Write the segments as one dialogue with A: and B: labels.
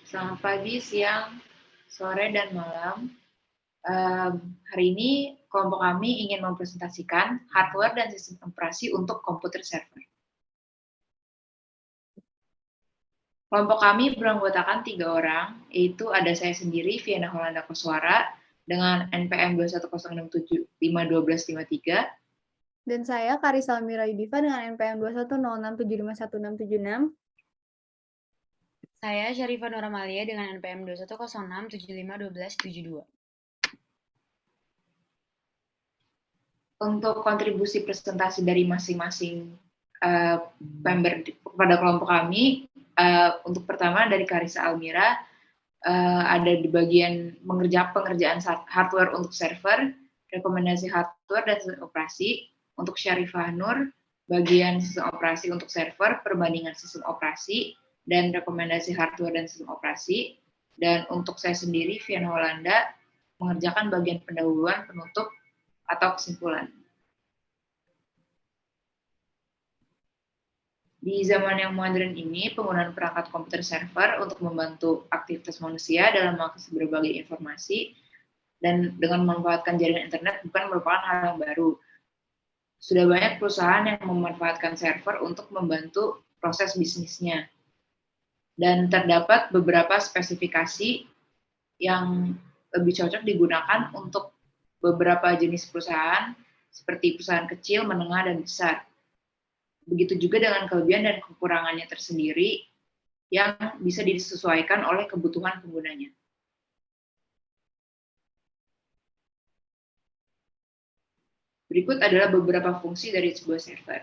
A: Selamat pagi, siang, sore, dan malam. Hari ini kelompok kami ingin mempresentasikan hardware dan sistem operasi untuk komputer server. Kelompok kami beranggotakan 3 orang, yaitu ada saya sendiri, Viana Holanda Koswara, dengan NPM 21067512523.
B: Dan saya, Karisa Almira Yudiva dengan NPM 21067516676.
C: Saya Syarifah Nuramalia dengan NPM 2106751272.
A: Untuk kontribusi presentasi dari masing-masing member pada kelompok kami, untuk pertama dari Karisa Almira, ada di bagian pengerjaan hardware untuk server, rekomendasi hardware dan sistem operasi. Untuk Syarifah Nur, bagian sistem operasi untuk server, perbandingan sistem operasi, dan rekomendasi hardware dan sistem operasi. Dan untuk saya sendiri, Viana Holanda, mengerjakan bagian pendahuluan, penutup, atau kesimpulan. Di zaman yang modern ini, penggunaan perangkat komputer server untuk membantu aktivitas manusia dalam mengakses berbagai informasi dan dengan memanfaatkan jaringan internet bukan merupakan hal yang baru. Sudah banyak perusahaan yang memanfaatkan server untuk membantu proses bisnisnya. Dan terdapat beberapa spesifikasi yang lebih cocok digunakan untuk beberapa jenis perusahaan, seperti perusahaan kecil, menengah, dan besar. Begitu juga dengan kelebihan dan kekurangannya tersendiri yang bisa disesuaikan oleh kebutuhan penggunanya. Berikut adalah beberapa fungsi dari sebuah server.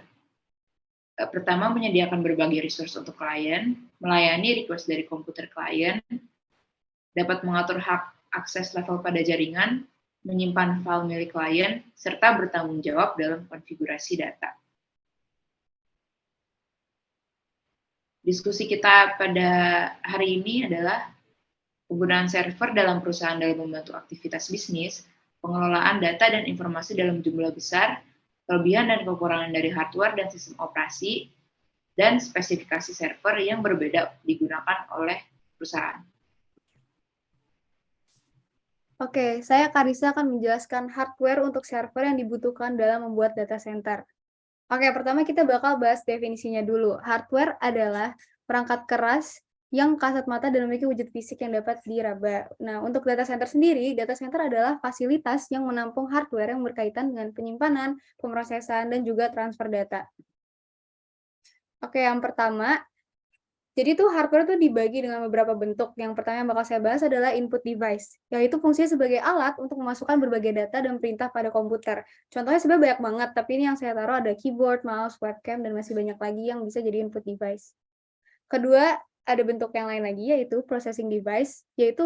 A: Pertama, menyediakan berbagai resource untuk klien, melayani request dari komputer klien, dapat mengatur hak akses level pada jaringan, menyimpan file milik klien, serta bertanggung jawab dalam konfigurasi data. Diskusi kita pada hari ini adalah penggunaan server dalam perusahaan dalam membantu aktivitas bisnis, pengelolaan data dan informasi dalam jumlah besar, kelebihan dan kekurangan dari hardware dan sistem operasi, dan spesifikasi server yang berbeda digunakan oleh perusahaan.
B: Oke, saya Karisa akan menjelaskan hardware untuk server yang dibutuhkan dalam membuat data center. Oke, pertama kita bakal bahas definisinya dulu. Hardware adalah perangkat keras yang kasat mata dan memiliki wujud fisik yang dapat diraba. Nah, untuk data center sendiri, data center adalah fasilitas yang menampung hardware yang berkaitan dengan penyimpanan, pemrosesan, dan juga transfer data. Oke, yang pertama, jadi tuh hardware tuh dibagi dengan beberapa bentuk. Yang pertama yang bakal saya bahas adalah input device, yaitu fungsinya sebagai alat untuk memasukkan berbagai data dan perintah pada komputer. Contohnya sebenarnya banyak banget, tapi ini yang saya taruh ada keyboard, mouse, webcam, dan masih banyak lagi yang bisa jadi input device. Kedua, ada bentuk yang lain lagi, yaitu processing device, yaitu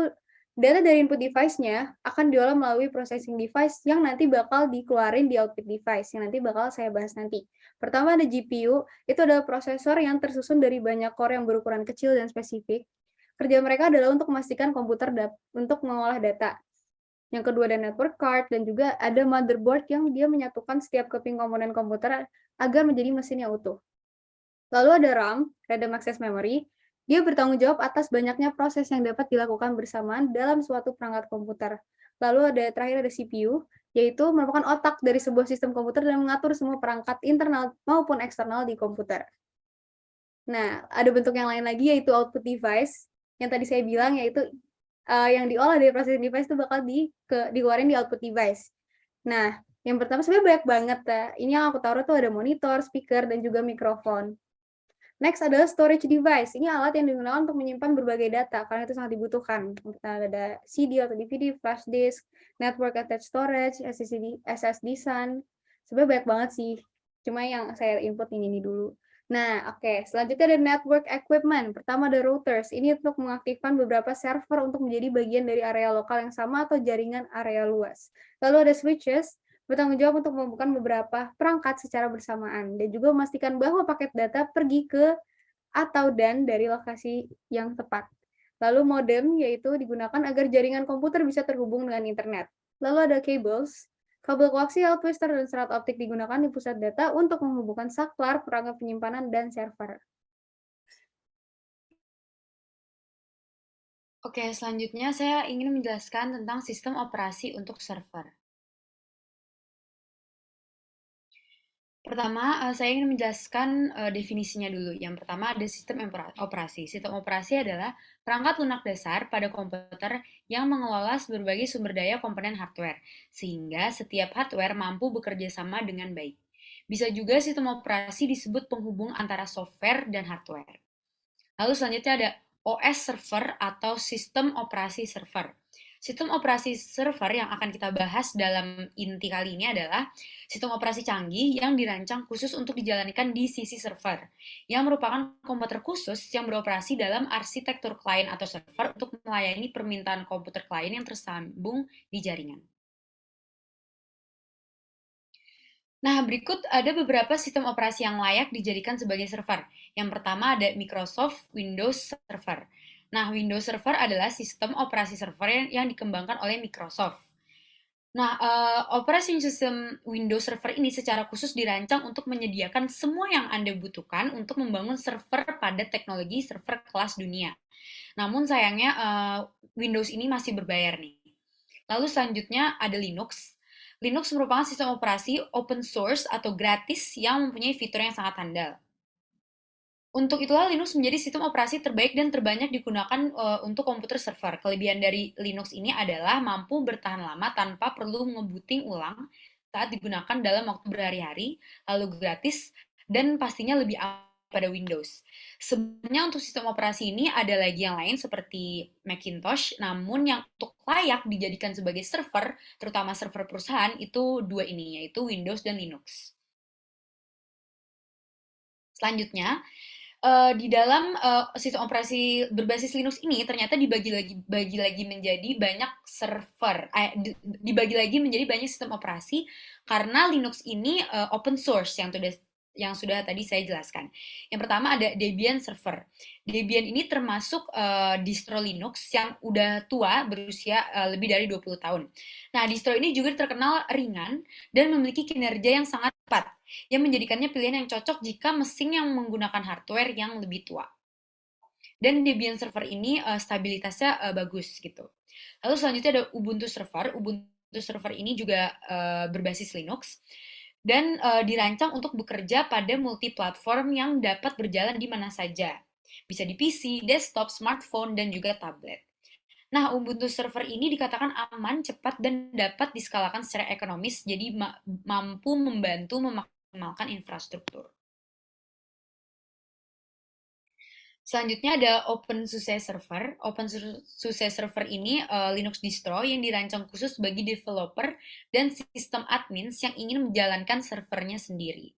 B: data dari input device-nya akan diolah melalui processing device yang nanti bakal dikeluarin di output device, yang nanti bakal saya bahas nanti. Pertama ada GPU, itu adalah prosesor yang tersusun dari banyak core yang berukuran kecil dan spesifik. Kerja mereka adalah untuk memastikan komputer untuk mengolah data. Yang kedua ada network card, dan juga ada motherboard yang dia menyatukan setiap keping komponen komputer agar menjadi mesin yang utuh. Lalu ada RAM, Random Access Memory, dia bertanggung jawab atas banyaknya proses yang dapat dilakukan bersamaan dalam suatu perangkat komputer. Lalu terakhir ada CPU, yaitu merupakan otak dari sebuah sistem komputer dan mengatur semua perangkat internal maupun eksternal di komputer. Nah, ada bentuk yang lain lagi yaitu output device, yang tadi saya bilang yaitu yang diolah dari processing device itu bakal dikeluarin di output device. Nah, yang pertama sebenarnya banyak banget ya. Ini yang aku taruh tuh ada monitor, speaker, dan juga mikrofon. Next adalah storage device. Ini alat yang digunakan untuk menyimpan berbagai data, karena itu sangat dibutuhkan. Ada CD atau DVD, flash disk, network attached storage, SSD SAN. Sebenarnya banyak banget sih. Cuma yang saya input ini dulu. Nah, oke. Selanjutnya ada network equipment. Pertama ada routers. Ini untuk mengaktifkan beberapa server untuk menjadi bagian dari area lokal yang sama atau jaringan area luas. Lalu ada switches, bertanggung jawab untuk menghubungkan beberapa perangkat secara bersamaan dan juga memastikan bahwa paket data pergi ke atau dan dari lokasi yang tepat. Lalu modem, yaitu digunakan agar jaringan komputer bisa terhubung dengan internet. Lalu ada cables, kabel koaksial, twister, dan serat optik digunakan di pusat data untuk menghubungkan saklar, perangkat penyimpanan, dan server.
C: Oke, selanjutnya saya ingin menjelaskan tentang sistem operasi untuk server. Pertama, saya ingin menjelaskan definisinya dulu. Yang pertama ada sistem operasi. Sistem operasi adalah perangkat lunak dasar pada komputer yang mengelola berbagai sumber daya komponen hardware, sehingga setiap hardware mampu bekerja sama dengan baik. Bisa juga sistem operasi disebut penghubung antara software dan hardware. Lalu selanjutnya ada OS server atau sistem operasi server. Sistem operasi server yang akan kita bahas dalam inti kali ini adalah sistem operasi canggih yang dirancang khusus untuk dijalankan di sisi server, yang merupakan komputer khusus yang beroperasi dalam arsitektur klien atau server untuk melayani permintaan komputer klien yang tersambung di jaringan. Nah, berikut ada beberapa sistem operasi yang layak dijadikan sebagai server. Yang pertama ada Microsoft Windows Server. Nah, Windows Server adalah sistem operasi server yang dikembangkan oleh Microsoft. Nah, operating system Windows Server ini secara khusus dirancang untuk menyediakan semua yang Anda butuhkan untuk membangun server pada teknologi server kelas dunia. Namun sayangnya Windows ini masih berbayar nih. Lalu selanjutnya ada Linux. Linux merupakan sistem operasi open source atau gratis yang mempunyai fitur yang sangat handal. Untuk itulah Linux menjadi sistem operasi terbaik dan terbanyak digunakan untuk komputer server. Kelebihan dari Linux ini adalah mampu bertahan lama tanpa perlu ngebooting ulang saat digunakan dalam waktu berhari-hari, lalu gratis, dan pastinya lebih aman pada Windows. Sebenarnya untuk sistem operasi ini ada lagi yang lain seperti Macintosh, namun yang untuk layak dijadikan sebagai server, terutama server perusahaan, itu dua ini, yaitu Windows dan Linux. Selanjutnya, di dalam sistem operasi berbasis Linux ini ternyata dibagi lagi menjadi banyak server, dibagi lagi menjadi banyak sistem operasi karena Linux ini open source yang sudah tadi saya jelaskan. Yang pertama ada Debian server. Debian ini termasuk distro Linux yang udah tua, berusia lebih dari 20 tahun. Nah, distro ini juga terkenal ringan dan memiliki kinerja yang sangat cepat, yang menjadikannya pilihan yang cocok jika mesin yang menggunakan hardware yang lebih tua. Dan Debian server ini stabilitasnya bagus gitu. Lalu selanjutnya ada Ubuntu server. Ubuntu server ini juga berbasis Linux dan dirancang untuk bekerja pada multi-platform yang dapat berjalan di mana saja. Bisa di PC, desktop, smartphone, dan juga tablet. Nah, Ubuntu server ini dikatakan aman, cepat, dan dapat diskalakan secara ekonomis, jadi mampu membantu memaksimalkan infrastruktur. Selanjutnya ada OpenSUSE Server. OpenSUSE Server ini Linux distro yang dirancang khusus bagi developer dan sistem admins yang ingin menjalankan servernya sendiri.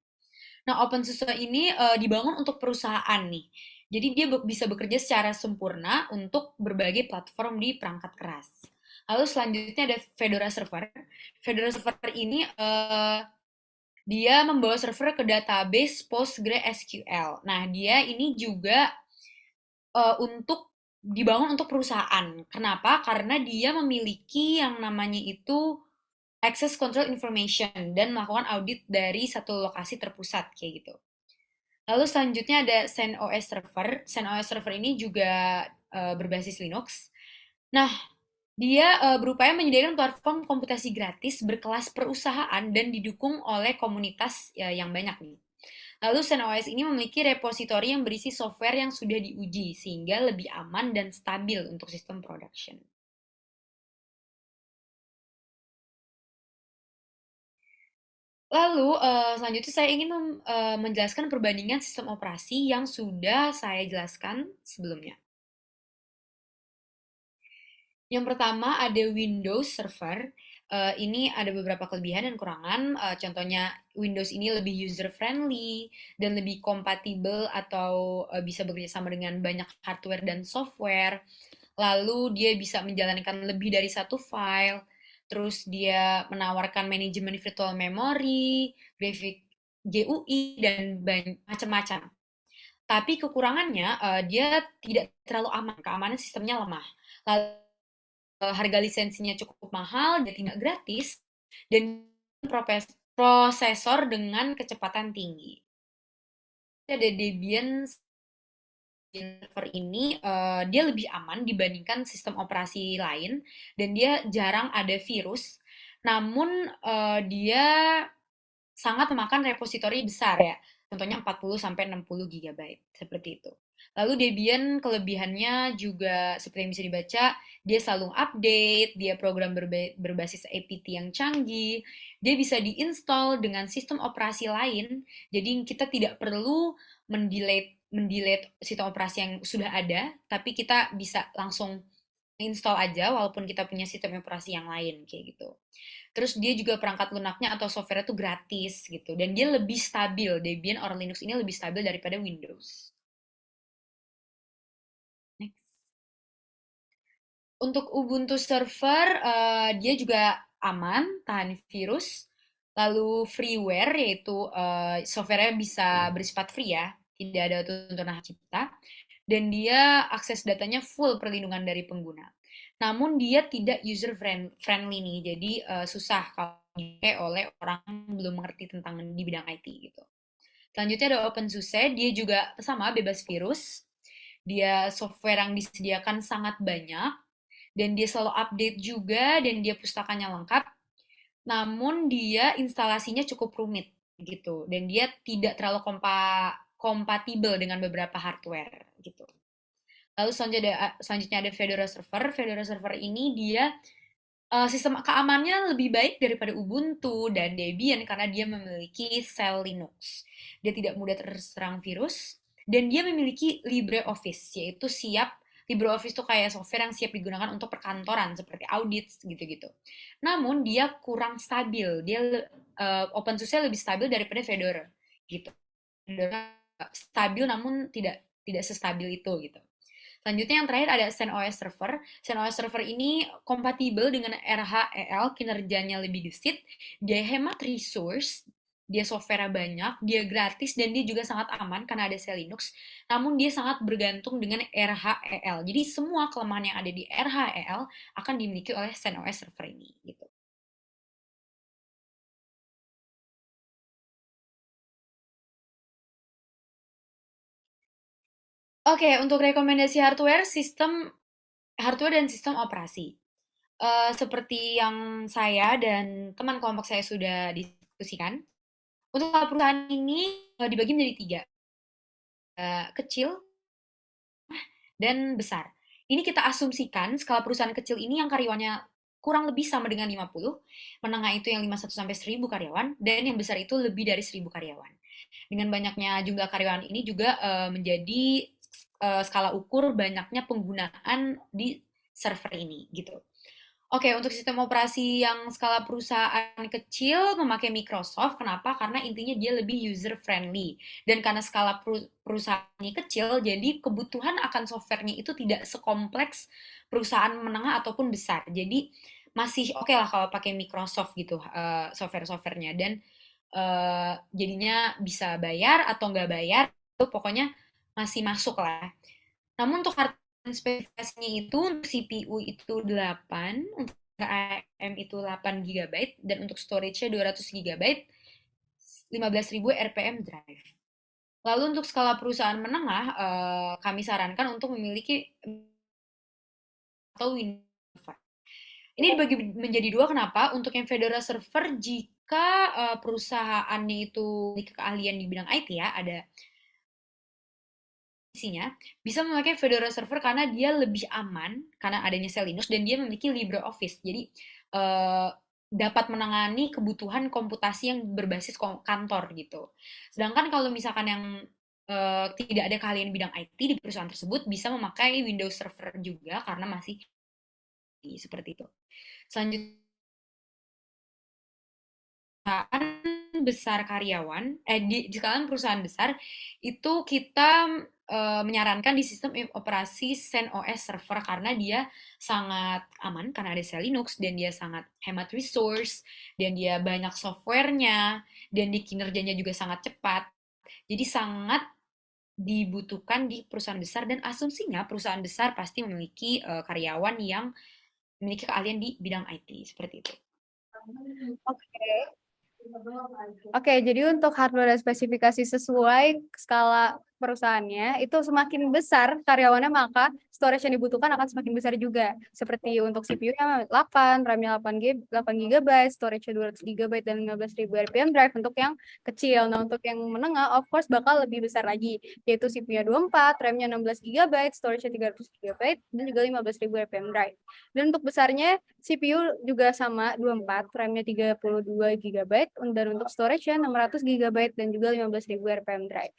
C: Nah, OpenSUSE ini dibangun untuk perusahaan nih. Jadi dia bisa bekerja secara sempurna untuk berbagai platform di perangkat keras. Lalu selanjutnya ada Fedora Server. Fedora Server ini dia membawa server ke database PostgreSQL. Nah, dia ini juga untuk dibangun untuk perusahaan. Kenapa? Karena dia memiliki yang namanya itu access control information dan melakukan audit dari satu lokasi terpusat kayak gitu. Lalu selanjutnya ada CentOS Server. CentOS Server ini juga berbasis Linux. Nah, dia berupaya menyediakan platform komputasi gratis berkelas perusahaan dan didukung oleh komunitas yang banyak nih. Lalu CentOS ini memiliki repositori yang berisi software yang sudah diuji, sehingga lebih aman dan stabil untuk sistem production. Lalu, selanjutnya saya ingin menjelaskan perbandingan sistem operasi yang sudah saya jelaskan sebelumnya. Yang pertama ada Windows Server. Ini ada beberapa kelebihan dan kurangan. Contohnya Windows ini lebih user friendly dan lebih kompatibel atau bisa bekerja sama dengan banyak hardware dan software. Lalu dia bisa menjalankan lebih dari satu file. Terus dia menawarkan manajemen virtual memory, grafik GUI dan macam-macam. Tapi kekurangannya dia tidak terlalu aman, keamanan sistemnya lemah. Lalu harga lisensinya cukup mahal dan tidak gratis, dan prosesor dengan kecepatan tinggi. Ada Debian server ini dia lebih aman dibandingkan sistem operasi lain dan dia jarang ada virus. Namun dia sangat memakan repositori besar ya. Contohnya 40 sampai 60 GB seperti itu. Lalu Debian kelebihannya juga seperti yang bisa dibaca, dia selalu update, dia program berbasis APT yang canggih, dia bisa diinstal dengan sistem operasi lain, jadi kita tidak perlu mendelete sistem operasi yang sudah ada, tapi kita bisa langsung install aja walaupun kita punya sistem operasi yang lain kayak gitu. Terus dia juga perangkat lunaknya atau software itu gratis gitu dan dia lebih stabil. Debian or Linux ini lebih stabil daripada Windows. Next. Untuk Ubuntu server dia juga aman, tahan virus. Lalu freeware yaitu softwarenya bisa bersifat free ya, tidak ada tuntunan hak cipta. Dan dia akses datanya full perlindungan dari pengguna. Namun dia tidak user friendly nih, jadi susah kalau dipakai oleh orang yang belum mengerti tentang di bidang IT gitu. Selanjutnya ada OpenSUSE, dia juga sama bebas virus. Dia software yang disediakan sangat banyak dan dia selalu update juga dan dia pustakanya lengkap. Namun dia instalasinya cukup rumit gitu dan dia tidak terlalu kompatibel dengan beberapa hardware gitu. Lalu selanjutnya ada Fedora Server. Fedora Server ini dia sistem keamanannya lebih baik daripada Ubuntu dan Debian karena dia memiliki shell Linux. Dia tidak mudah terserang virus dan dia memiliki LibreOffice, yaitu LibreOffice itu kayak software yang siap digunakan untuk perkantoran seperti audit gitu-gitu. Namun dia kurang stabil. Dia OpenSUSE lebih stabil daripada Fedora gitu. Fedora stabil namun tidak sestabil itu gitu. Selanjutnya yang terakhir ada CentOS Server. CentOS Server ini kompatibel dengan RHEL, kinerjanya lebih gesit, dia hemat resource, dia software banyak, dia gratis, dan dia juga sangat aman karena ada shell Linux, namun dia sangat bergantung dengan RHEL. Jadi semua kelemahan yang ada di RHEL akan dimiliki oleh CentOS Server ini. Gitu. Oke, untuk rekomendasi hardware dan sistem operasi. Seperti yang saya dan teman kelompok saya sudah diskusikan, untuk perusahaan ini dibagi menjadi tiga, kecil dan besar. Ini kita asumsikan skala perusahaan kecil ini yang karyawannya kurang lebih sama dengan 50, menengah itu yang 51 sampai 1000 karyawan, dan yang besar itu lebih dari 1000 karyawan. Dengan banyaknya jumlah karyawan ini juga menjadi skala ukur banyaknya penggunaan di server ini gitu. Oke, untuk sistem operasi yang skala perusahaan kecil memakai Microsoft, kenapa? Karena intinya dia lebih user friendly. Dan karena skala perusahaannya kecil, jadi kebutuhan akan softwarenya itu tidak sekompleks perusahaan menengah ataupun besar. Jadi masih oke lah kalau pakai Microsoft gitu software-softwarenya. Dan jadinya bisa bayar atau nggak bayar, itu pokoknya masih masuk lah. Namun untuk spesifikasinya itu untuk CPU itu 8, untuk RAM itu 8 GB, dan untuk storage-nya 200 GB, 15.000 RPM drive. Lalu untuk skala perusahaan menengah, kami sarankan untuk memiliki atau Windows Server. Ini dibagi menjadi dua, kenapa? Untuk yang Fedora Server, jika perusahaannya itu memiliki keahlian di bidang IT ya, ada isinya, bisa memakai Fedora Server karena dia lebih aman karena adanya shell Linux dan dia memiliki LibreOffice. Jadi dapat menangani kebutuhan komputasi yang berbasis kantor gitu. Sedangkan kalau misalkan yang tidak ada keahlian bidang IT di perusahaan tersebut bisa memakai Windows Server juga karena masih seperti itu. Selanjutnya besar karyawan, di skala perusahaan besar itu kita menyarankan di sistem operasi CentOS Server karena dia sangat aman karena ada shell Linux dan dia sangat hemat resource dan dia banyak softwarenya dan di kinerjanya juga sangat cepat. Jadi sangat dibutuhkan di perusahaan besar dan asumsinya perusahaan besar pasti memiliki karyawan yang memiliki keahlian di bidang IT seperti itu.
B: Oke, jadi untuk hardware dan spesifikasi sesuai skala perusahaannya itu semakin besar karyawannya, maka storage yang dibutuhkan akan semakin besar juga. Seperti untuk CPU-nya 8, RAM-nya 8 GB, storage-nya 200 GB dan 15.000 RPM drive untuk yang kecil. Nah, untuk yang menengah of course bakal lebih besar lagi, yaitu CPU-nya 24, RAM-nya 16 GB, storage-nya 300 GB dan juga 15.000 RPM drive. Dan untuk besarnya CPU juga sama 24, RAM-nya 32 GB dan untuk storage-nya 600 GB dan juga 15.000 RPM drive.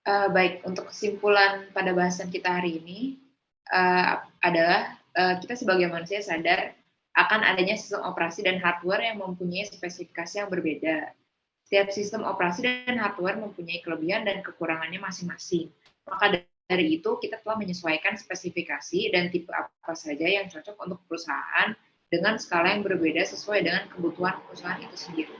A: Baik, untuk kesimpulan pada bahasan kita hari ini adalah kita sebagai manusia sadar akan adanya sistem operasi dan hardware yang mempunyai spesifikasi yang berbeda. Setiap sistem operasi dan hardware mempunyai kelebihan dan kekurangannya masing-masing. Maka dari itu kita telah menyesuaikan spesifikasi dan tipe apa saja yang cocok untuk perusahaan dengan skala yang berbeda sesuai dengan kebutuhan perusahaan itu sendiri.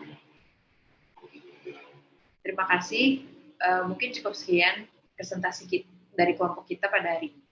A: Terima kasih. Mungkin cukup sekian presentasi dari kelompok kita pada hari ini.